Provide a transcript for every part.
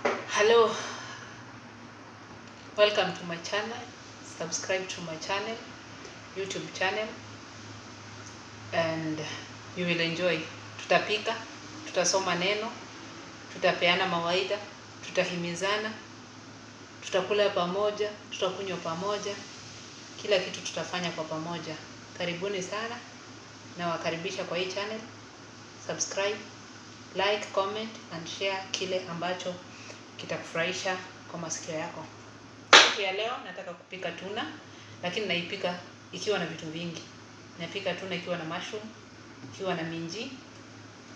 Hello, welcome to my channel. Subscribe to my channel, YouTube channel, and you will enjoy. Tutapika, tutasoma neno, tutapeana mawaidha, tutahimizana, tutakula pamoja, tutakunywa pamoja, kila kitu tutafanya kwa pamoja. Karibuni sana na wakaribisha kwa hii channel. Subscribe, like, comment and share kile ambacho kitakufurahisha kwa masikio yako. Siku ya leo nataka kupika tuna, lakini naipika ikiwa na vitu vingi. Napika tuna ikiwa na mushroom, ikiwa na minji.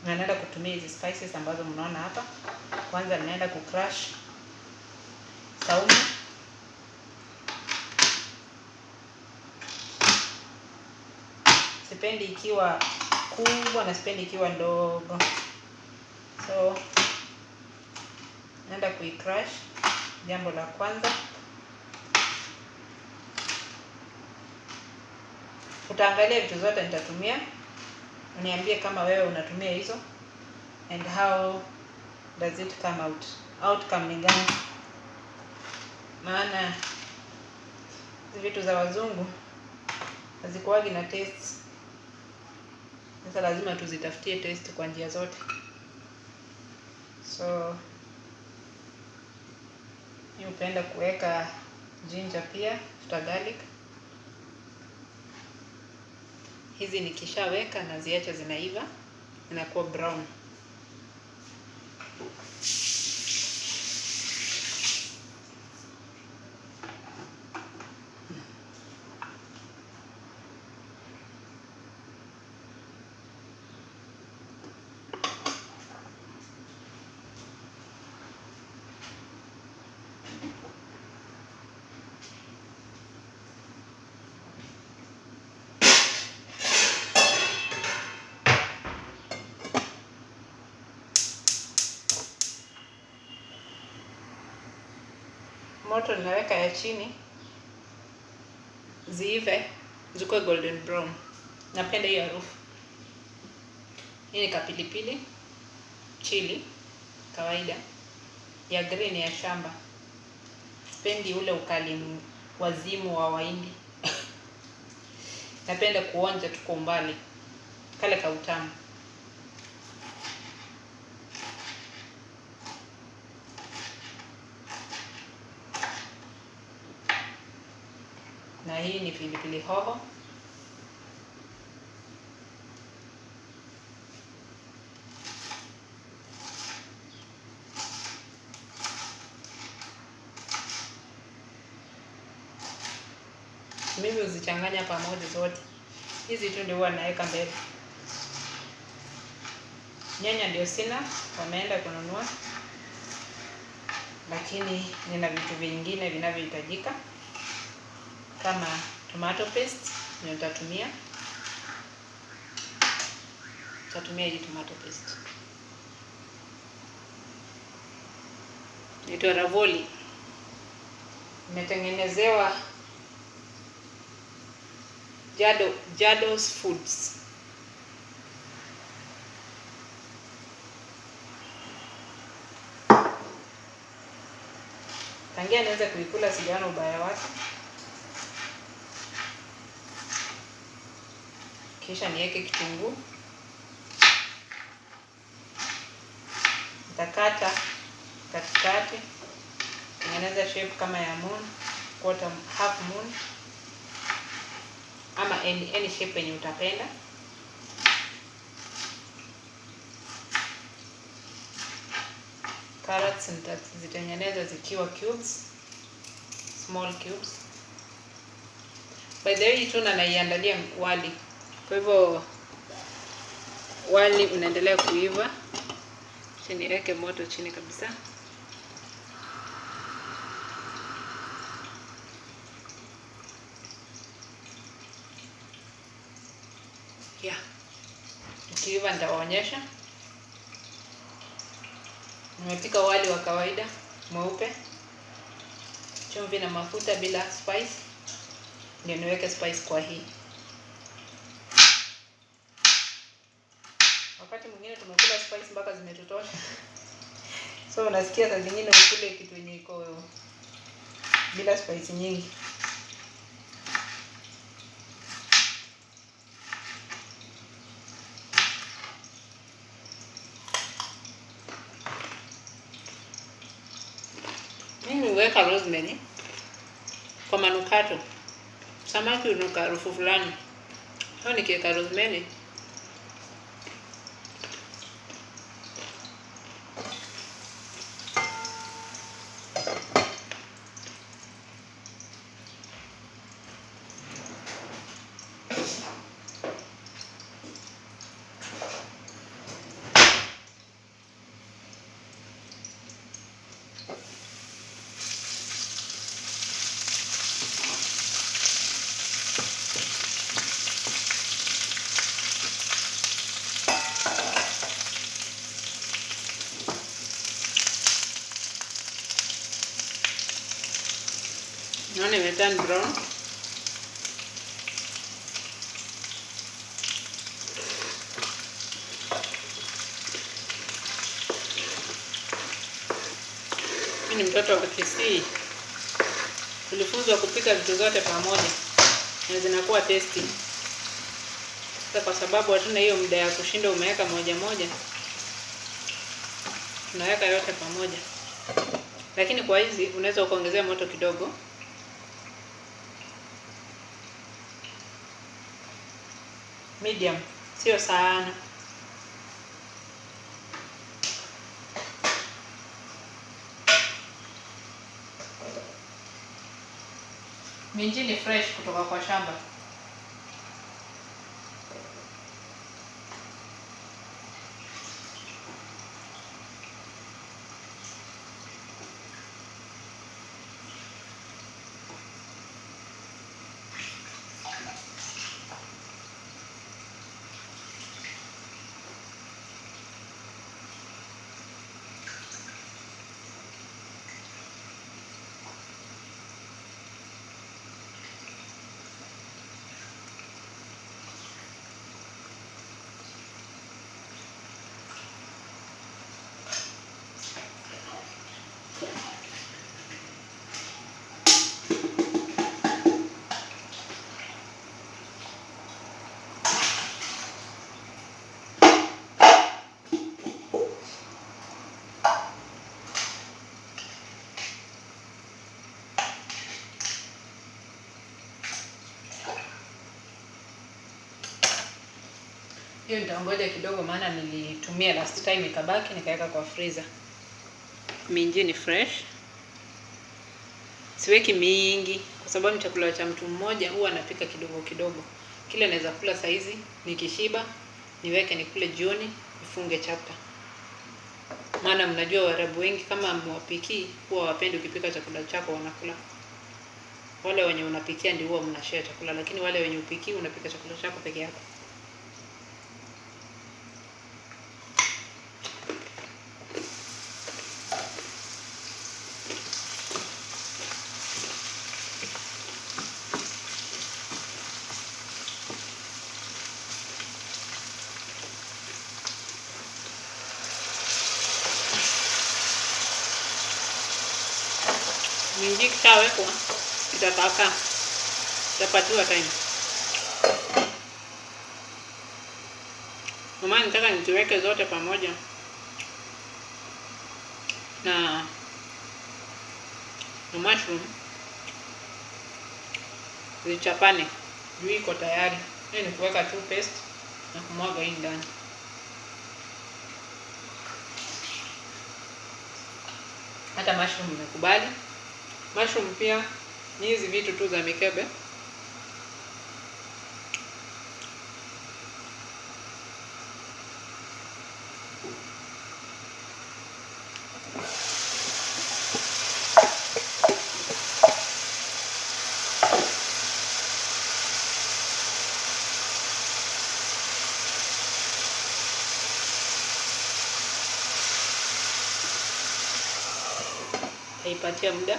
Na naenda kutumia hizi spices ambazo mnaona hapa. Kwanza naenda kucrush saumu. Sipendi ikiwa kubwa na sipendi ikiwa ndogo. So naenda kuicrush, jambo la kwanza. Utaangalia vitu zote nitatumia. Niambie kama wewe unatumia hizo and how does it come out. Outcome ni gani? Maana vitu za wazungu hazikuwagi na taste. Sasa lazima tuzitafutie taste kwa njia zote. So mimi hupenda kuweka ginger pia, futa garlic. Hizi nikishaweka na ziacha zinaiva, inakuwa brown. Moto ninaweka ya chini, ziive, zikuwe golden brown. Napenda hiyo harufu. Hii ni kapilipili, chili, kawaida, ya green ya shamba. Sipendi ule ukali wazimu wa Wahindi. Napenda kuonja tu kwa umbali, kale ka utamu. Na hii ni pilipili hoho. Mimi huzichanganya pamoja zote. Hizi tu ndio huwa naweka mbele. Nyanya ndio sina, wameenda kununua. Lakini nina vitu vingine vinavyohitajika. Kama tomato paste, nitatumia. Nitatumia hii tomato paste. Inaitwa Ravoli. Nimetengenezewa Jado's Foods. Tangia nianze kuikula sijaona ubaya wake. Kisha niweke kitunguu. Nitakata katikati. Tengeneza shape kama ya moon, quarter, half moon. Ama any shape yenye utapenda. Carrots nitazitengeneza zikiwa cubes, small cubes. By the way, tuna naiandalia wali. Kwa hivyo wali unaendelea kuiva. Chini niweke moto chini kabisa. Yeah. Ukiiva nitawaonyesha. Nimepika wali wa kawaida, mweupe. Chumvi na mafuta bila spice. Ndio niweke spice kwa hii. Wakati mwingine tumekula spice mpaka zimetutosha. So unasikia saa zingine ukule kitu yenye iko bila spice nyingi. Mimi huweka rosemary kwa manukato. Samaki unuka harufu fulani. Sasa nikiweka rosemary naona imeturn brown. Mimi ni mtoto wa Kisii. Tulifunzwa kupika vitu zote pamoja na zinakuwa tasty. Sasa kwa sababu hatuna hiyo muda ya kushinda umeweka moja moja, tunaweka yote pamoja. Lakini kwa hizi unaweza ukaongezea moto kidogo. Medium, sio sana. Minji ni fresh kutoka kwa shamba. Hiyo nitangoja kidogo maana nilitumia last time ikabaki nikaweka kwa freezer. Minji ni fresh. Siweki mingi kwa sababu ni chakula cha mtu mmoja, huwa anapika kidogo kidogo. Kile naweza kula saizi nikishiba, niweke nikule jioni, nifunge chapter. Maana mnajua Waarabu wengi kama mwapiki huwa wapendi ukipika chakula chako wanakula. Wale wenye unapikia ndio huwa mnashare chakula, lakini wale wenye upiki unapika chakula chako peke yako. Minji kishawekwa itataka, itapatiwa time. Mama nitaka niziweke zote pamoja na mushroom zichapane. Juu iko tayari. Hii ni kuweka tu paste na kumwaga hii ndani. Hata mushroom nimekubali. Mushroom pia ni hizi vitu tu za mikebe. Haipatia muda.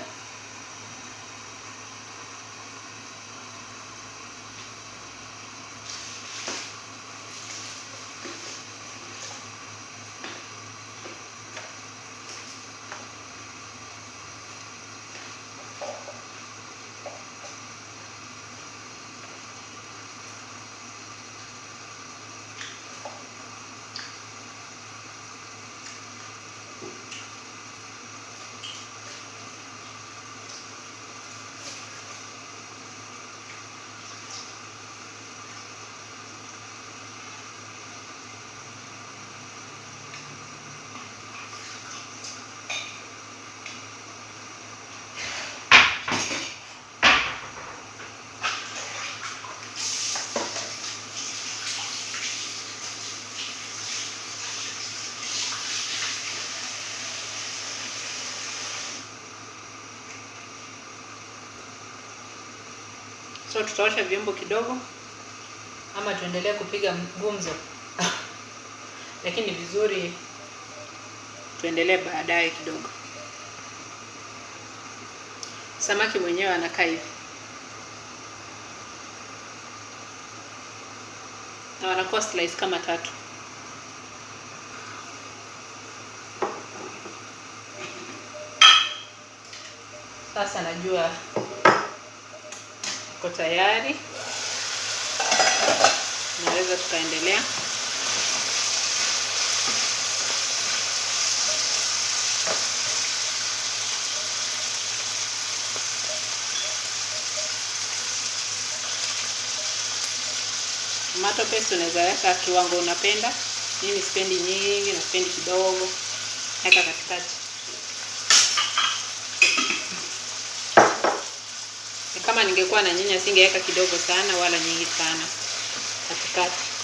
So tutaosha vyombo kidogo ama tuendelee kupiga gumzo. Lakini vizuri tuendelee baadaye kidogo. Samaki mwenyewe anakaa hivi. Na wanakuwa slice kama 3. Sasa najua iko tayari. Naweza tukaendelea. Tomato paste unaweza weka kiwango unapenda. Mimi sipendi nyingi na sipendi kidogo. Weka katikati. Kama ningekuwa na nyanya singeweka kidogo sana wala nyingi sana. Katikati.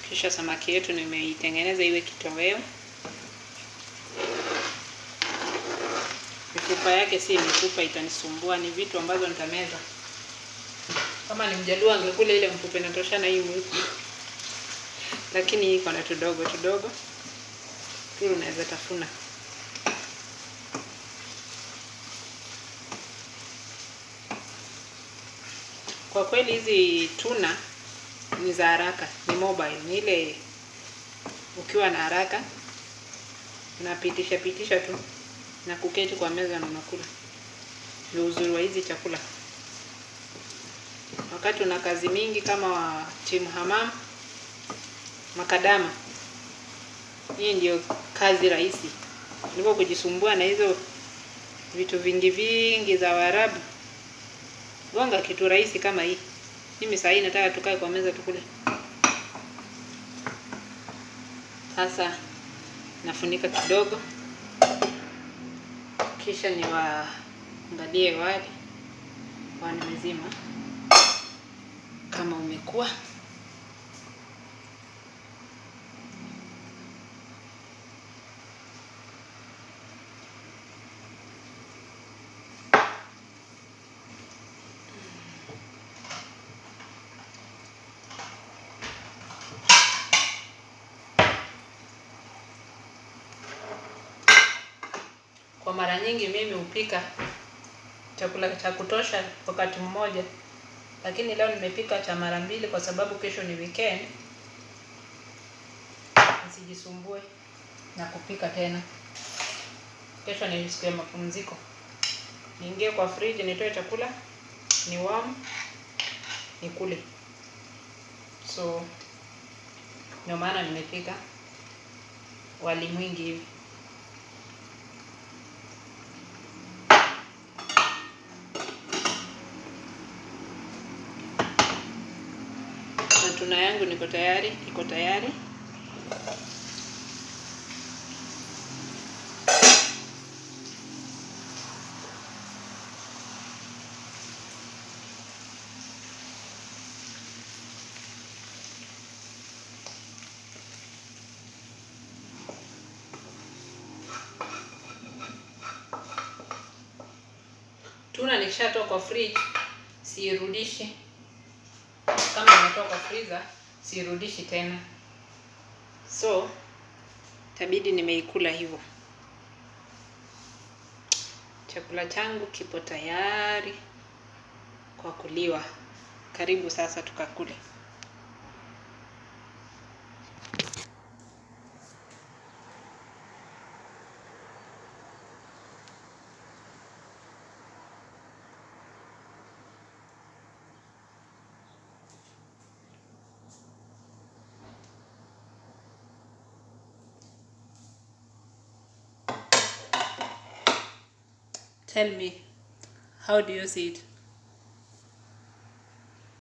Kisha samaki yetu nimeitengeneza iwe kitoweo. Mifupa yake si mifupa itanisumbua, ni vitu ambazo nitameza. Kama ni Mjaluo angekula ile mfupa inatoshana hii mwiko. Lakini hii iko na tudogo tu unaweza tafuna. Kwa kweli hizi tuna ni za haraka, ni mobile, ni ile ukiwa na haraka unapitisha tu na kuketi kwa meza na unakula. Ndio uzuri wa hizi chakula. Wakati una kazi mingi kama wa team hamam, makadama, hii ndio kazi rahisi. Ndipo kujisumbua na hizo vitu vingi za Waarabu. Gonga kitu rahisi kama hii. Mimi sasa hii nataka tukae kwa meza tukule. Sasa nafunika kidogo. Kisha niwaangalie wali mzima kama umekuwa. Kwa mara nyingi mimi hupika chakula cha kutosha wakati mmoja. Lakini leo nimepika cha mara 2 kwa sababu kesho ni weekend. Nisijisumbue na kupika tena. Kesho ni siku ya mapumziko. Niingie kwa fridge nitoe chakula, ni warm, nikule. So ndio maana nimepika wali mwingi hivi. Tuna yangu iko tayari. Tuna nikishatoa kwa fridge siirudishi. Kama imetoka kwa freezer siirudishi tena. So itabidi nimeikula hivyo. Chakula changu kipo tayari kwa kuliwa. Karibu sasa tukakule. Tell me, how do you see it?